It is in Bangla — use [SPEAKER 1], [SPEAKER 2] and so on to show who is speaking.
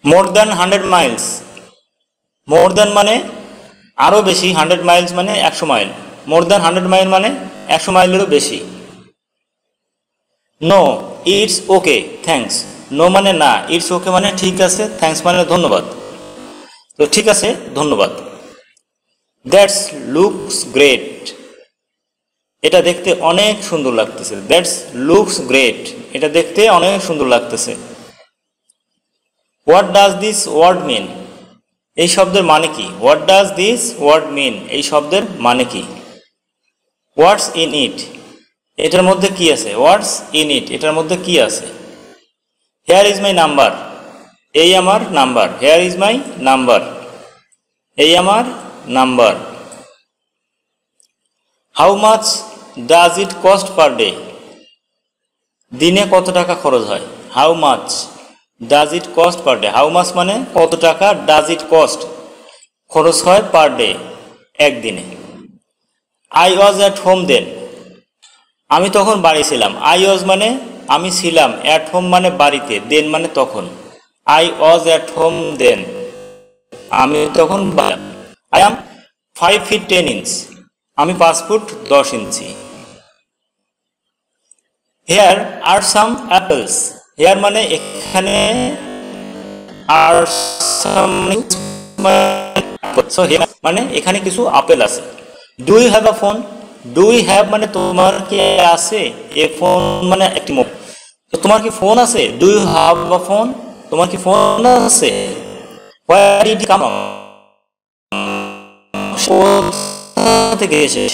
[SPEAKER 1] More than 100 Miles, more than মানে আরও বেশি, 100 মাইলস মানে 100 মাইল, মোর দ্যান 100 মাইল মানে 100 মাইলেরও বেশি। No it's okay thanks, no মানে না, ইটস ওকে মানে ঠিক আছে, থ্যাঙ্কস মানে ধন্যবাদ, তো ঠিক আছে ধন্যবাদ। দ্যাটস লুকস গ্রেট, এটা দেখতে অনেক সুন্দর লাগতেছে, দ্যাটস লুকস গ্রেট, এটা দেখতে অনেক সুন্দর লাগতেছে। হোয়াট ডাজ দিস ওয়ার্ড মিন, এই শব্দের মানে কি? হোয়াট ডাজ দিস ওয়ার্ড মিন, এই শব্দের মানে কি? হোয়াটস ইন ইট, এটার মধ্যে কি আছে? হোয়াটস ইন ইট, এটার মধ্যে কি আছে? হেয়ার ইজ মাই নাম্বার, এই আমার number, here is my number, এই আমার number. How much does it cost per day, দিনে কত টাকা খরচ হয়? How much does it cost per day, how much মানে কত টাকা, ডাজ ইট কস্ট খরচ হয়, পার ডে একদিনে। I was at home then, আমি তখন বাড়ি ছিলাম, আই ওয়াজ মানে আমি ছিলাম, অ্যাট হোম মানে বাড়িতে, দেন মানে তখন, I was at home then, আমি তখন আই অ্যাম 5 feet 10 inch, আমি 5 ফুট 10 ইঞ্চি। Here are some apples, here মানে এখানে, আর সাম মানে এখানে কিছু আপেল আছে। Do you have a phone, do you have মানে তোমার কি আছে, এ ফোন মানে একটি মোবাইল, তো তোমার কি ফোন আছে? Do you have a phone, তোমার কি ফোন আছে? হোয়ার ডিড ইট কাম, থেকে এসে